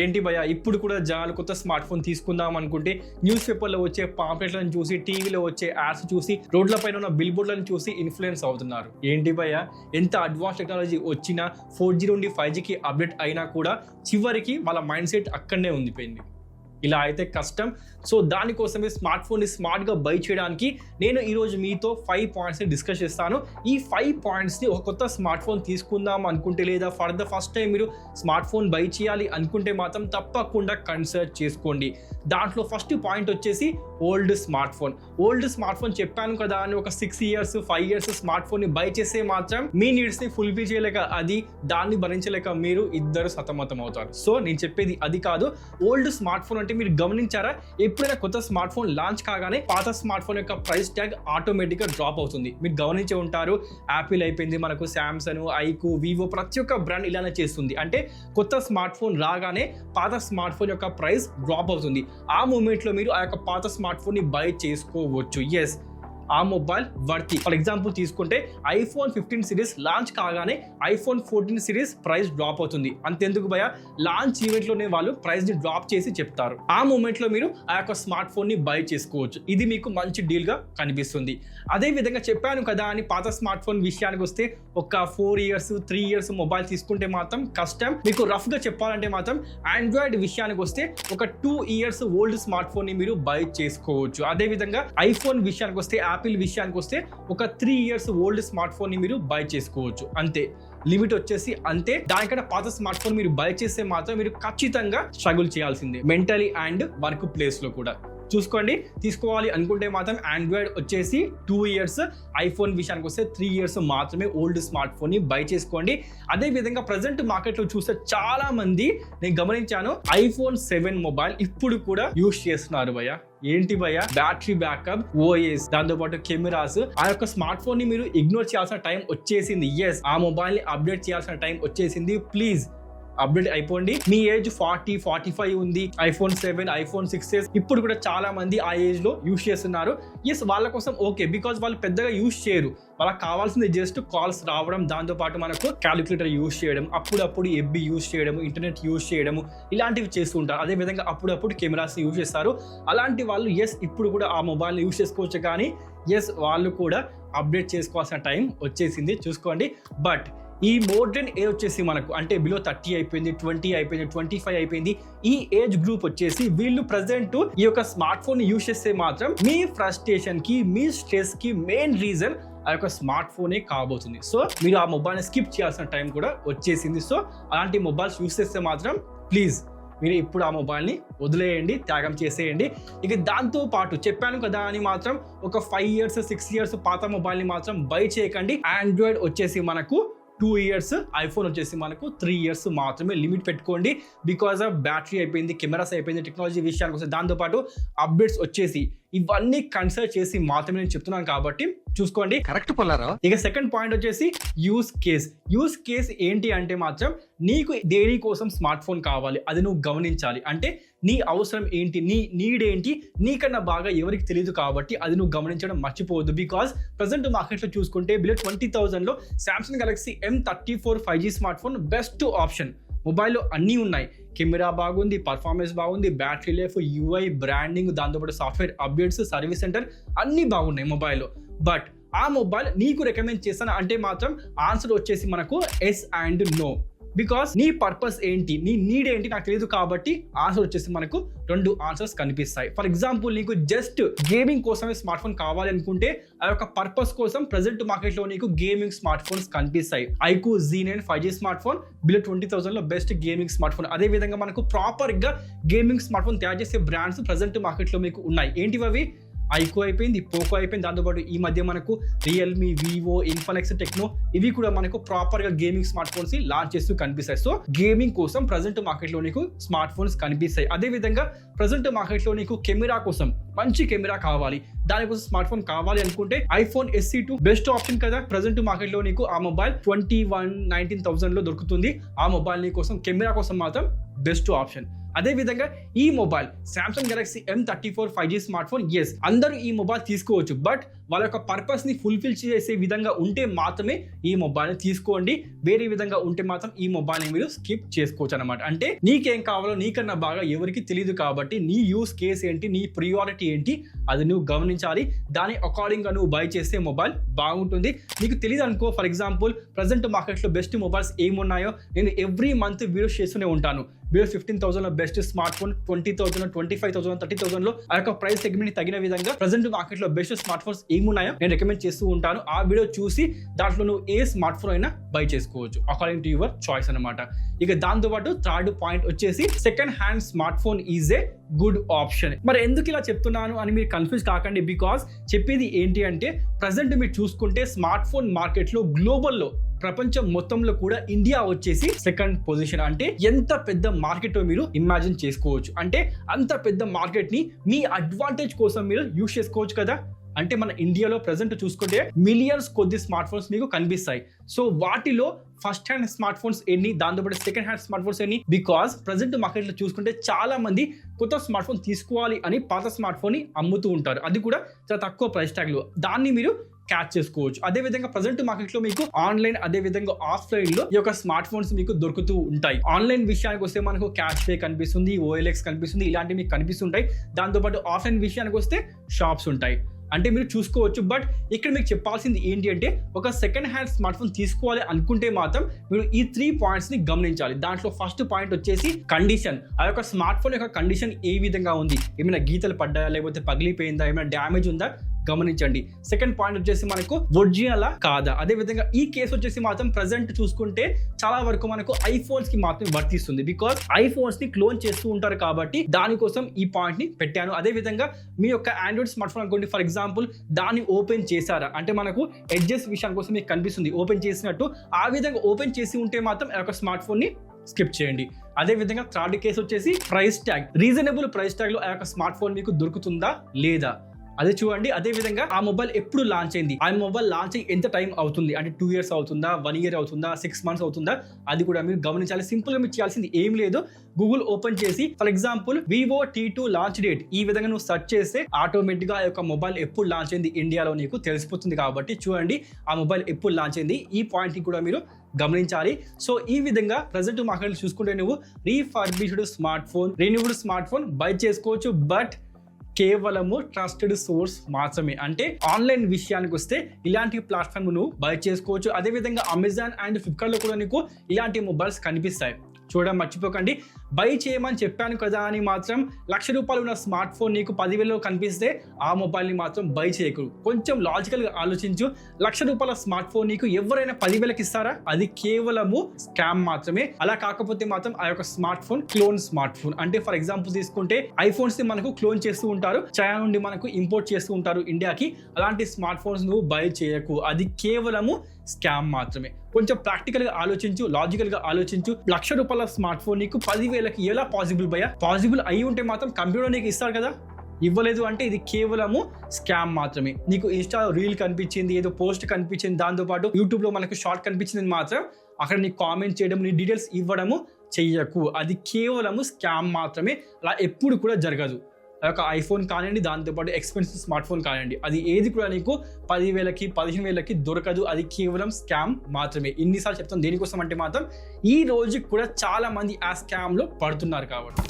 ఏంటి భయ ఇప్పుడు కూడా జనాలు కొత్త స్మార్ట్ ఫోన్ తీసుకుందాం అనుకుంటే న్యూస్ పేపర్లో వచ్చే పాంప్లెట్లను చూసి టీవీలో వచ్చే యాడ్స్ చూసి రోడ్ల పైన ఉన్న బిల్ బోర్డులను చూసి ఇన్ఫ్లుయెన్స్ అవుతున్నారు. ఏంటి భయ ఎంత అడ్వాన్స్ టెక్నాలజీ వచ్చినా 4G నుండి 5Gకి అప్డేట్ అయినా కూడా చివరికి వాళ్ళ మైండ్ సెట్ అక్కడనే ఉండిపోయింది. ఇలా అయితే కష్టం. సో దానికోసమే స్మార్ట్ ఫోన్ని స్మార్ట్గా బై చేయడానికి నేను ఈరోజు మీతో 5 పాయింట్స్ని డిస్కస్ చేస్తాను. ఈ 5 పాయింట్స్ని ఒక కొత్త స్మార్ట్ ఫోన్ తీసుకుందాం అనుకుంటే లేదా ఫర్ ద ఫస్ట్ టైం మీరు స్మార్ట్ ఫోన్ బై చేయాలి అనుకుంటే మాత్రం తప్పకుండా కన్సిడర్ చేసుకోండి. దాంట్లో ఫస్ట్ పాయింట్ వచ్చేసి old smart phone. Old smart phone చెప్పాను కదా అని ఒక 6 ఇయర్స్ 5 ఇయర్స్ స్మార్ట్ ఫోన్ని బై చేస్తే మాత్రం మీ నీడ్స్ని ఫుల్ఫిల్ చేయలేక దాన్ని భరించలేక మీరు ఇద్దరు సతమతం అవుతారు. సో నేను చెప్పేది అది కాదు. ఓల్డ్ స్మార్ట్ ఫోన్ అంటే మీరు గమనించారా, ఎప్పుడైనా కొత్త స్మార్ట్ ఫోన్ లాంచ్ కాగానే పాత స్మార్ట్ ఫోన్ యొక్క ప్రైస్ ట్యాగ్ ఆటోమేటిక్గా డ్రాప్ అవుతుంది. మీరు గమనించే ఉంటారు, యాపిల్ అయిపోయింది, మనకు శాంసంగ్, ఐకు, వివో ప్రతి ఒక్క బ్రాండ్ ఇలానే చేస్తుంది. అంటే కొత్త స్మార్ట్ ఫోన్ రాగానే పాత స్మార్ట్ ఫోన్ యొక్క ప్రైస్ డ్రాప్ అవుతుంది. ఆ మూమెంట్లో మీరు ఆ యొక్క పాత స్మార్ట్ ఫోన్ని బై చేసుకోవచ్చు. ఎస్, ఆ మొబైల్ వర్తి. ఫర్ ఎగ్జాంపుల్ తీసుకుంటే iPhone 15 సిరీస్ లాంచ్ కాగానే iPhone 14 సిరీస్ ప్రైస్ డ్రాప్ అవుతుంది. అంతెందుకు భయ, లాంచ్ ఈవెంట్లోనే వాళ్ళు ప్రైస్ని డ్రాప్ చేసి చెప్తారు. ఆ మూమెంట్లో మీరు ఆ యొక్క స్మార్ట్ ఫోన్ని బై చేసుకోవచ్చు. ఇది మీకు మంచి డీల్గా కనిపిస్తుంది. అదే విధంగా చెప్పాను కదా అని పాత స్మార్ట్ ఫోన్ విషయానికి వస్తే ఒక 4 ఇయర్స్ 3 ఇయర్స్ మొబైల్ తీసుకుంటే మాత్రం కష్టం. మీకు రఫ్గా చెప్పాలంటే మాత్రం ఆండ్రాయిడ్ విషయానికి వస్తే ఒక 2 ఇయర్స్ ఓల్డ్ స్మార్ట్ ఫోన్ని మీరు బై చేసుకోవచ్చు. అదేవిధంగా ఐఫోన్ విషయానికి వస్తే, యాపిల్ విషయానికి వస్తే ఒక 3 ఇయర్స్ ఓల్డ్ స్మార్ట్ ఫోన్ని మీరు బై చేసుకోవచ్చు. అంతే, లిమిట్ వచ్చేసి అంతే. దానికంటే పాత స్మార్ట్ ఫోన్ మీరు బై చేస్తే మాత్రం మీరు ఖచ్చితంగా స్ట్రగుల్ చేయాల్సిందే, మెంటలీ అండ్ వర్క్ ప్లేస్లో కూడా. చూసుకోండి, తీసుకోవాలి అనుకుంటే మాత్రం ఆండ్రాయిడ్ వచ్చేసి 2 ఇయర్స్, ఐఫోన్ విషయానికి వస్తే 3 ఇయర్స్ మాత్రమే ఓల్డ్ స్మార్ట్ ఫోన్ని బై చేసుకోండి. అదేవిధంగా ప్రజెంట్ మార్కెట్లో చూస్తే చాలా మంది నేను గమనించాను iPhone 7 మొబైల్ ఇప్పుడు కూడా యూస్ చేస్తున్నారు భయ్య. ఏంటి భయ్య, బ్యాటరీ బ్యాకప్, ఓఎస్, దాంతోపాటు కెమెరాస్, ఆ యొక్క స్మార్ట్ ఫోన్ ని మీరు ఇగ్నోర్ చేయాల్సిన టైం వచ్చేసింది. ఎస్, ఆ మొబైల్ ని అప్డేట్ చేయాల్సిన టైం వచ్చేసింది. ప్లీజ్ అప్డేట్ అయిపోండి. మీ ఏజ్ 40-45 ఉంది, iPhone 7, iPhone 6s ఇప్పుడు కూడా చాలా మంది ఆ ఏజ్ లో యూస్ చేస్తున్నారు. ఎస్, వాళ్ళ కోసం ఓకే, బికాజ్ వాళ్ళు పెద్దగా యూస్ చేయరు. వాళ్ళకి కావాల్సింది జస్ట్ కాల్స్ రావడం, దాంతోపాటు మనకు క్యాలిక్యులేటర్ యూస్ చేయడం, అప్పుడప్పుడు FB యూస్ చేయడం, ఇంటర్నెట్ యూస్ చేయడం, ఇలాంటివి చేస్తూ ఉంటారు. అదేవిధంగా అప్పుడప్పుడు కెమెరాస్ యూస్ చేస్తారు. అలాంటి వాళ్ళు ఎస్ ఇప్పుడు కూడా ఆ మొబైల్ని యూస్ చేసుకోవచ్చు. కానీ ఎస్, వాళ్ళు కూడా అప్డేట్ చేసుకోవాల్సిన టైం వచ్చేసింది. చూసుకోండి. బట్ ఈ మోడర్న్ ఏజ్ వచ్చేసి మనకు అంటే బిలో 30 అయిపోయింది, 20 అయిపోయింది, 25 అయిపోయింది. ఈ ఏజ్ గ్రూప్ వచ్చేసి వీళ్ళు ప్రజెంట్ ఈ యొక్క స్మార్ట్ ఫోన్ యూస్ చేస్తే మాత్రం మీ ఫ్రస్ట్రేషన్ కి, మీ స్ట్రెస్ కి మెయిన్ రీజన్ ఆ యొక్క స్మార్ట్ ఫోనే కాబోతుంది. సో మీరు ఆ మొబైల్ని స్కిప్ చేయాల్సిన టైం కూడా వచ్చేసింది. సో అలాంటి మొబైల్స్ యూస్ చేస్తే మాత్రం ప్లీజ్ మీరు ఇప్పుడు ఆ మొబైల్ని వదిలేయండి, త్యాగం చేసేయండి. ఇక దాంతో పాటు చెప్పాను కదా అని మాత్రం ఒక 5 ఇయర్స్ 6 ఇయర్స్ పాత మొబైల్ని మాత్రం బై చేయకండి. ఆండ్రాయిడ్ వచ్చేసి మనకు 2 ఇయర్స్, ఐఫోన్ వచ్చేసి మనకు 3 ఇయర్స్ మాత్రమే లిమిట్ పెట్టుకోండి. బికాజ్ ఆఫ్ బ్యాటరీ అయిపోయింది, కెమెరాస్ అయిపోయింది, టెక్నాలజీ విషయానికి వస్తే దాంతోపాటు అప్డేట్స్ వచ్చేసి ఇవన్నీ కన్సిడర్ చేసి మాత్రమే నేను చెప్తున్నాను కాబట్టి చూసుకోండి. కరెక్ట్ పొల్లారా. ఇక సెకండ్ పాయింట్ వచ్చేసి యూస్ కేస్. యూస్ కేస్ ఏంటి అంటే మాత్రం నీకు దేని కోసం స్మార్ట్ ఫోన్ కావాలి అది నువ్వు గమనించాలి. అంటే నీ అవసరం ఏంటి, నీ నీడ్ ఏంటి, నీకన్నా బాగా ఎవరికి తెలియదు కాబట్టి అది నువ్వు గమనించడం మర్చిపోవద్దు. బికాజ్ ప్రజెంట్ మార్కెట్లో చూసుకుంటే బిలో 20,000లో Samsung Galaxy M34 5G smart phone best option. మొబైల్లో అన్నీ ఉన్నాయి, కెమెరా బాగుంది, పర్ఫార్మెన్స్ బాగుంది, బ్యాటరీ లైఫ్, UI, బ్రాండింగ్, దాంతోపాటు సాఫ్ట్వేర్ అప్డేట్స్, సర్వీస్ సెంటర్ అన్నీ బాగున్నాయి మొబైల్లో. బట్ ఆ మొబైల్ నీకు రికమెండ్ చేస్తాను అంటే మాత్రం ఆన్సర్ వచ్చేసి మనకు ఎస్ అండ్ నో. బికాస్ నీ పర్పస్ ఏంటి, నీ నీడ్ ఏంటి నాకు తెలియదు కాబట్టి ఆన్సర్ వచ్చేసి మనకు 2 ఆన్సర్స్ కనిపిస్తాయి. ఫర్ ఎగ్జాంపుల్ నీకు జస్ట్ గేమింగ్ కోసమే స్మార్ట్ ఫోన్ కావాలి అనుకుంటే ఆ యొక్క పర్పస్ కోసం ప్రెసెంట్ మార్కెట్లో నీకు గేమింగ్ స్మార్ట్ ఫోన్స్ కనిపిస్తాయి. IQOO Z9 5G smart phone below 20,000లో బెస్ట్ గేమింగ్ స్మార్ట్ ఫోన్. అదే విధంగా మనకు ప్రాపర్ గా గేమింగ్ స్మార్ట్ ఫోన్ తయారు చేసే బ్రాండ్స్ ప్రెసెంట్ మార్కెట్లో మీకు ఉన్నాయి. ఏంటివి అవి? ఐకో అయిపోయింది, పోకో అయిపోయింది, దాంతోపాటు ఈ మధ్య మనకు రియల్మీ, వివో, ఇన్ఫినిక్స్, టెక్నో ఇవి కూడా మనకు ప్రాపర్ గా గేమింగ్ స్మార్ట్ ఫోన్స్ లాంచ్ చేస్తూ కనిపిస్తాయి. సో గేమింగ్ కోసం ప్రజెంట్ మార్కెట్లో నీకు స్మార్ట్ ఫోన్స్ కనిపిస్తాయి. అదే విధంగా ప్రజెంట్ మార్కెట్లో నీకు కెమెరా కోసం మంచి కెమెరా కావాలి, దానికోసం స్మార్ట్ ఫోన్ కావాలి అనుకుంటే iPhone SE2 బెస్ట్ ఆప్షన్ కదా. ప్రజెంట్ మార్కెట్లో నీకు ఆ మొబైల్ 21-19,000లో దొరుకుతుంది. ఆ మొబైల్ నీ కోసం కెమెరా కోసం మాత్రం బెస్ట్ ఆప్షన్. అదే విధంగా ఈ mobile Samsung Galaxy M34 5G smart phone, yes అందరూ ఈ మొబైల్ తీసుకోవచ్చు, బట్ వాళ్ళ యొక్క పర్పస్ ని ఫుల్ఫిల్ చేసే విధంగా ఉంటే మాత్రమే ఈ మొబైల్ ని తీసుకోండి. వేరే విధంగా ఉంటే మాత్రం ఈ మొబైల్ ని మీరు స్కిప్ చేసుకోవచ్చు అనమాట. అంటే నీకేం కావాలో నీకన్నా బాగా ఎవరికి తెలియదు కాబట్టి నీ యూస్ కేస్ ఏంటి, నీ ప్రియారిటీ ఏంటి అది నువ్వు గమనించాలి. దాని అకార్డింగ్ గా నువ్వు బై చేస్తే మొబైల్ బాగుంటుంది. నీకు తెలియదు అనుకో, ఫర్ ఎగ్జాంపుల్ ప్రజెంట్ మార్కెట్ లో బెస్ట్ మొబైల్స్ ఏమున్నాయో నేను ఎవ్రీ మంత్ వీడియోస్ చేస్తూనే ఉంటాను. 15,000 బెస్ట్ స్మార్ట్ ఫోన్, 20,000, 25,000, 30,000 ఆ యొక్క ప్రైస్ సెగ్మెంట్ తగిన విధంగా ప్రజెంట్ మార్కెట్ లో బెస్ట్ స్మార్ట్ ఫోన్స్ ఏమున్నాయో నేను రికమెండ్ చేస్తూ ఉంటాను. ఆ వీడియో చూసి దాంట్లో నువ్వు ఏ స్మార్ట్ ఫోన్ అయినా బై చేసుకోవచ్చు అకార్డింగ్ టు యువర్ చాయిస్ అనమాట. ఇక దాంతో పాటు థర్డ్ పాయింట్ వచ్చేసి second hand smart phone is a good option. మరి ఎందుకు ఇలా చెప్తున్నాను అని మీరు కన్ఫ్యూజ్ కాకండి. బికాస్ చెప్పేది ఏంటి అంటే ప్రజెంట్ మీరు చూసుకుంటే స్మార్ట్ ఫోన్ మార్కెట్ లో గ్లోబల్లో ప్రపంచం మొత్తంలో కూడా ఇండియా వచ్చేసి సెకండ్ పొజిషన్. అంటే ఎంత పెద్ద మార్కెట్ మీరు ఇమాజిన్ చేసుకోవచ్చు. అంటే అంత పెద్ద మార్కెట్ ని మీ అడ్వాంటేజ్ కోసం మీరు యూజ్ చేసుకోవచ్చు కదా. అంటే మన ఇండియాలో ప్రజెంట్ చూసుకుంటే మిలియన్స్ కొద్ది స్మార్ట్ ఫోన్స్ మీకు కనిపిస్తాయి. సో వాటిలో ఫస్ట్ హ్యాండ్ స్మార్ట్ ఫోన్స్ ఎన్ని, దాంతోపాటు సెకండ్ హ్యాండ్ స్మార్ట్ ఫోన్స్ ఎన్ని. బికాస్ ప్రజెంట్ మార్కెట్ లో చూసుకుంటే చాలా మంది కొత్త స్మార్ట్ ఫోన్ తీసుకోవాలి అని పాత స్మార్ట్ ఫోన్ ని అమ్ముతూ ఉంటారు, అది కూడా చాలా తక్కువ ప్రైస్ ట్యాగ్ లో. దాన్ని మీరు క్యాచ్ చేసుకోవచ్చు. అదే విధంగా ప్రజెంట్ మార్కెట్ లో మీకు ఆన్లైన్ అదే విధంగా ఆఫ్లైన్ లో ఈ యొక్క స్మార్ట్ ఫోన్స్ మీకు దొరుకుతూ ఉంటాయి. ఆన్లైన్ విషయానికి వస్తే మనకు క్యాష్ పే కనిపిస్తుంది, OLX కనిపిస్తుంది, ఇలాంటివి మీకు కనిపిస్తుంటాయి. దాంతోపాటు ఆఫ్లైన్ విషయానికి వస్తే షాప్స్ ఉంటాయి, అంటే మీరు చూసుకోవచ్చు. బట్ ఇక్కడ మీకు చెప్పాల్సింది ఏంటి అంటే ఒక సెకండ్ హ్యాండ్ స్మార్ట్ ఫోన్ తీసుకోవాలి అనుకుంటే మాత్రం మీరు ఈ 3 పాయింట్స్ ని గమనించాలి. దాంట్లో ఫస్ట్ పాయింట్ వచ్చేసి కండిషన్. ఆ యొక్క స్మార్ట్ ఫోన్ యొక్క కండిషన్ ఏ విధంగా ఉంది, ఏమైనా గీతలు పడ్డాయా, లేకపోతే పగిలిపోయిందా, ఏమైనా డ్యామేజ్ ఉందా గమనించండి. సెకండ్ పాయింట్ వచ్చేసి మనకు ఒరిజినల్ కాదా. అదే విధంగా ఈ కేసు వచ్చేసి మాత్రం ప్రజెంట్ చూసుకుంటే చాలా వరకు మనకు ఐఫోన్స్ కి మాత్రం వర్తిస్తుంది. బికాస్ ఐఫోన్స్ ని క్లోన్ చేస్తూ ఉంటారు కాబట్టి దానికోసం ఈ పాయింట్ ని పెట్టాను. అదే విధంగా మీ యొక్క ఆండ్రాయిడ్ స్మార్ట్ ఫోన్ అనుకోండి, ఫర్ ఎగ్జాంపుల్ దాన్ని ఓపెన్ చేశారా అంటే మనకు ఎడ్జెస్ విషయం కోసం మీకు కనిపిస్తుంది ఓపెన్ చేసినట్టు. ఆ విధంగా ఓపెన్ చేసి ఉంటే మాత్రం ఆ యొక్క స్మార్ట్ ఫోన్ ని స్కిప్ చేయండి. అదే విధంగా థర్డ్ కేసు వచ్చేసి price tag. Reasonable price tag లో ఆ యొక్క స్మార్ట్ ఫోన్ మీకు దొరుకుతుందా లేదా అదే చూడండి. అదే విధంగా ఆ మొబైల్ ఎప్పుడు లాంచ్ అయింది, ఆ మొబైల్ లాంచ్ అయ్యి ఎంత టైం అవుతుంది, అంటే 2 years అవుతుందా, 1 year అవుతుందా, 6 months అవుతుందా, అది కూడా మీరు గమనించాలి. సింపుల్ గా మీరు చేయాల్సింది ఏం లేదు, గూగుల్ ఓపెన్ చేసి for example Vivo T2 launch date ఈ విధంగా నువ్వు సెర్చ్ చేస్తే ఆటోమేటిక్ గా ఆ యొక్క మొబైల్ ఎప్పుడు లాంచ్ అయింది ఇండియాలో నీకు తెలిసిపోతుంది. కాబట్టి చూడండి ఆ మొబైల్ ఎప్పుడు లాంచ్ అయింది, ఈ పాయింట్ ని కూడా మీరు గమనించాలి. సో ఈ విధంగా ప్రజెంట్ మార్కెట్ చూసుకుంటే నువ్వు refurbished smart phone, renewed smart phone by చేసుకోవచ్చు. బట్ కేవలము ట్రస్టెడ్ సోర్స్ మాత్రమే. అంటే ఆన్లైన్ విషయానికి వస్తే ఇలాంటి ప్లాట్ఫామ్ నువ్వు బై చేసుకోవచ్చు. అదే విధంగా అమెజాన్ అండ్ ఫ్లిప్కార్ట్ లో కూడా నీకు ఇలాంటి మొబైల్స్ కనిపిస్తాయి. చూడడం మర్చిపోకండి. బై చేయమని చెప్పాను కదా అని మాత్రం ₹1,00,000 ఉన్న స్మార్ట్ ఫోన్ నీకు 10,000లో కనిపిస్తే ఆ మొబైల్ ని మాత్రం బై చేయకూడదు. కొంచెం లాజికల్ గా ఆలోచించు. ₹1,00,000 స్మార్ట్ ఫోన్ నీకు ఎవరైనా 10,000కి ఇస్తారా? అది కేవలము స్కామ్ మాత్రమే. అలా కాకపోతే మాత్రం ఆ యొక్క smart phone clone smart phone. అంటే ఫర్ ఎగ్జాంపుల్ తీసుకుంటే ఐఫోన్స్ ని మనకు క్లోన్ చేస్తూ ఉంటారు, చైనా నుండి మనకు ఇంపోర్ట్ చేస్తూ ఉంటారు ఇండియాకి. అలాంటి స్మార్ట్ ఫోన్స్ నువ్వు బై చేయకు, అది కేవలము స్కామ్ మాత్రమే. కొంచెం ప్రాక్టికల్ గా ఆలోచించు, లాజికల్ గా ఆలోచించు. ₹1,00,000 స్మార్ట్ ఫోన్ నీకు 10,000కి ఎలా పాసిబుల్ భయ్యా? పాసిబుల్ అయి ఉంటే మాత్రం కంప్యూటర్ నీకు ఇస్తారు కదా, ఇవ్వలేదు అంటే ఇది కేవలము స్కామ్ మాత్రమే. నీకు ఇన్స్టా రీల్ కనిపించింది, ఏదో పోస్ట్ కనిపించింది, దాంతోపాటు యూట్యూబ్ లో మనకు షార్ట్ కనిపించింది మాత్రం అక్కడ నీకు కామెంట్ చేయడం, నీ డీటెయిల్స్ ఇవ్వడము చెయ్యకు, అది కేవలము స్కామ్ మాత్రమే. అలా ఎప్పుడు కూడా జరగదు. ఒక ఐఫోన్ కానివ్వండి, దాంతోపాటు ఎక్స్పెన్సివ్ స్మార్ట్ ఫోన్ కానివ్వండి, అది ఏది కూడా నీకు 10,000కి 15,000కి దొరకదు, అది కేవలం స్కామ్ మాత్రమే. ఇన్నిసార్లు చెప్తాను దేనికోసం అంటే మాత్రం ఈ రోజు కూడా చాలా మంది ఆ స్కామ్ లో పడుతున్నారు కాబట్టి.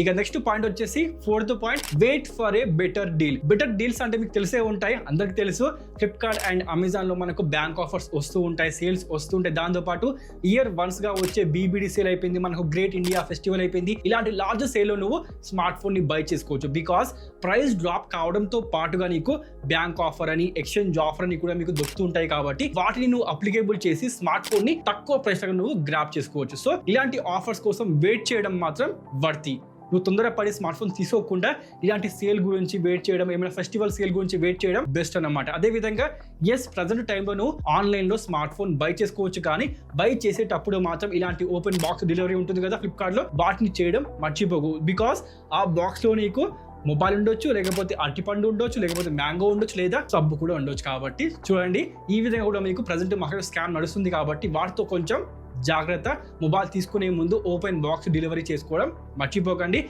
ఇక నెక్స్ట్ పాయింట్ వచ్చేసి fourth point, wait for a better deal. Better deals అంటే మీకు తెలిసే ఉంటాయి, అందరికి తెలుసు. ఫ్లిప్కార్ట్ అండ్ అమెజాన్ లో మనకు బ్యాంక్ ఆఫర్స్ వస్తూ ఉంటాయి, సేల్స్ వస్తూ ఉంటాయి. దాంతోపాటు ఇయర్ వన్స్ గా వచ్చే BBD సేల్ అయిపోయింది, మనకు గ్రేట్ ఇండియా ఫెస్టివల్ అయిపోయింది. ఇలాంటి లార్జ్ సేల్ లో నువ్వు స్మార్ట్ ఫోన్ ని బై చేసుకోవచ్చు. బికాస్ ప్రైస్ డ్రాప్ కావడంతో పాటుగా నీకు బ్యాంక్ ఆఫర్ అని, ఎక్స్చేంజ్ ఆఫర్ అని కూడా మీకు దొరుకుతూ ఉంటాయి. కాబట్టి వాటిని నువ్వు అప్లికేబుల్ చేసి స్మార్ట్ ఫోన్ ని తక్కువ ప్రైస్ నువ్వు గ్రాప్ చేసుకోవచ్చు. సో ఇలాంటి ఆఫర్స్ కోసం వెయిట్ చేయడం మాత్రం వర్తి. నువ్వు తొందరపడి స్మార్ట్ ఫోన్ తీసుకోకుండా ఇలాంటి సేల్ గురించి వెయిట్ చేయడం, ఏమైనా ఫెస్టివల్ సేల్ గురించి వెయిట్ చేయడం బెస్ట్ అన్నమాట. అదే విధంగా ఎస్ ప్రజెంట్ టైంలో నువ్వు ఆన్లైన్ లో స్మార్ట్ ఫోన్ బై చేసుకోవచ్చు, కానీ బై చేసేటప్పుడు మాత్రం ఇలాంటి ఓపెన్ బాక్స్ డెలివరీ ఉంటుంది కదా ఫ్లిప్కార్ట్ లో, వాటిని చేయడం మర్చిపోకు. బికాస్ ఆ బాక్స్ లో నీకు మొబైల్ ఉండొచ్చు, లేకపోతే అరటిపండు ఉండొచ్చు, లేకపోతే మ్యాంగో ఉండొచ్చు, లేదా సబ్బు కూడా ఉండొచ్చు. కాబట్టి చూడండి ఈ విధంగా కూడా మీకు ప్రజెంట్ మార్కెట్ స్కామ్ నడుస్తుంది కాబట్టి వాటితో కొంచెం జాగ్రత్త. మొబైల్ తీసుకునే ముందు ఓపెన్ బాక్స్ డెలివరీ చేసుకోవడం మర్చిపోకండి.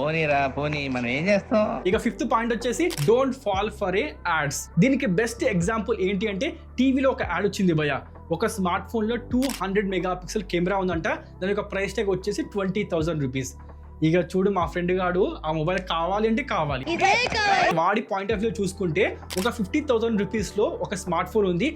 పోనీ మనం ఏం చేస్తాం? ఇక 5th పాయింట్ వచ్చేసి don't fall for a ads. దీనికి బెస్ట్ ఎగ్జాంపుల్ ఏంటి అంటే టీవీలో ఒక యాడ్ వచ్చింది భయ్య. ఒక స్మార్ట్ ఫోన్ లో 200 మెగాపిక్సెల్ కెమెరా ఉందంట. దాని యొక్క ప్రైస్ ట్యాగ్ వచ్చేసి 20,000 రూపీస్. ఇక చూడు మా ఫ్రెండ్ గాడు ఆ మొబైల్ కావాలి అంటే కావాలి. వాడి పాయింట్ ఆఫ్ వ్యూ చూసుకుంటే ఒక 50,000 రూపీస్ లో ఒక స్మార్ట్ ఫోన్ ఉంది.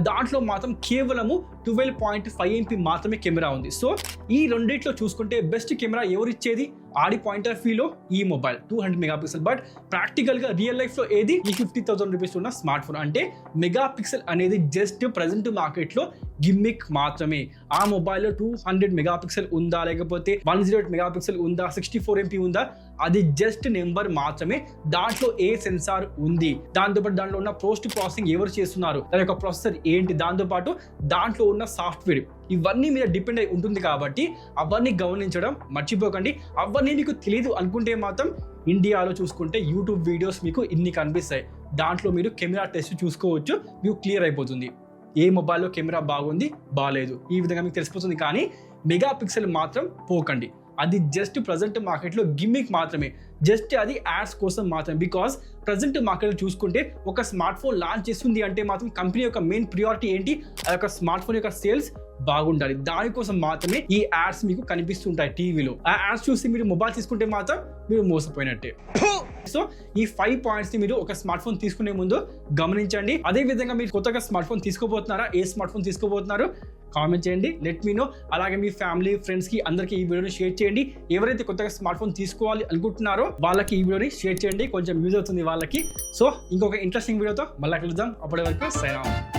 దాంట్లో మాత్రం కేవలము 12.5 MP మాత్రమే కెమెరా ఉంది. సో ఈ రెండిట్లో చూసుకుంటే బెస్ట్ కెమెరా ఎవరు ఇచ్చేది? ఆడి పాయింట్ ఆఫ్ వ్యూలో ఈ మొబైల్ 200 మెగాపిక్సెల్. బట్ ప్రాక్టికల్ గా రియల్ లైఫ్ లో ఏది? ఈ 50,000 రూపీస్ ఉన్న స్మార్ట్ ఫోన్. అంటే మెగాపిక్సెల్ అనేది జస్ట్ ప్రెసెంట్ మార్కెట్ లో గిమ్మిక్ మాత్రమే. ఆ మొబైల్లో 200 మెగాపిక్సెల్ ఉందా, లేకపోతే 108 మెగాపిక్సెల్ ఉందా, 64 MP ఉందా, అది జస్ట్ నెంబర్ మాత్రమే. దాంట్లో ఏ సెన్సార్ ఉంది, దాంతోపాటు దాంట్లో ఉన్న పోస్ట్ ప్రాసెసింగ్ ఎవరు చేస్తున్నారు, దాని యొక్క ప్రాసెసర్ ఏంటి, దాంతోపాటు దాంట్లో ఉన్న సాఫ్ట్వేర్, ఇవన్నీ మీద డిపెండ్ అయి ఉంటుంది. కాబట్టి అవన్నీ గమనించడం మర్చిపోకండి. అవన్నీ మీకు తెలియదు అనుకుంటే మాత్రం ఇండియాలో చూసుకుంటే యూట్యూబ్ వీడియోస్ మీకు ఇన్ని కనిపిస్తాయి. దాంట్లో మీరు కెమెరా టెస్ట్ చూసుకోవచ్చు, మీకు క్లియర్ అయిపోతుంది ఏ మొబైల్లో కెమెరా బాగుంది బాగాలేదు, ఈ విధంగా మీకు తెలిసిపోతుంది. కానీ మెగాపిక్సెల్ మాత్రం పోకండి. అది జస్ట్ ప్రజెంట్ మార్కెట్లో గిమ్మిక్ మాత్రమే, జస్ట్ అది యాడ్స్ కోసం మాత్రమే. బికాస్ ప్రజెంట్ మార్కెట్లో చూసుకుంటే ఒక స్మార్ట్ ఫోన్ లాంచ్ చేస్తుంది అంటే మాత్రం కంపెనీ యొక్క మెయిన్ ప్రియారిటీ ఏంటి? ఆ యొక్క స్మార్ట్ ఫోన్ యొక్క సేల్స్ బాగుండాలి. దానికోసం మాత్రమే ఈ యాడ్స్ మీకు కనిపిస్తుంటాయి టీవీలో. ఆ యాడ్స్ చూసి మీరు మొబైల్ తీసుకుంటే మాత్రం మీరు మోసపోయినట్టే. సో ఈ 5 పాయింట్స్ ని మీరు ఒక స్మార్ట్ ఫోన్ తీసుకునే ముందు గమనించండి. అదే విధంగా మీరు కొత్తగా స్మార్ట్ ఫోన్ తీసుకోబోతున్నారా? ఏ స్మార్ట్ ఫోన్ తీసుకోబోతున్నారు? కామెంట్ చేయండి, లెట్ మీ నో. అలాగే మీ ఫ్యామిలీ ఫ్రెండ్స్ కి అందరికీ ఈ వీడియోని షేర్ చేయండి. ఎవరైతే కొత్తగా స్మార్ట్ ఫోన్ తీసుకోవాలి అనుకుంటున్నారో వాళ్ళకి ఈ వీడియోని షేర్ చేయండి, కొంచెం యూజ్ అవుతుంది వాళ్ళకి. సో ఇంకొక ఇంట్రెస్టింగ్ వీడియోతో మళ్ళీ కలుద్దాం. అప్పటి వరకు సైన్ ఆఫ్.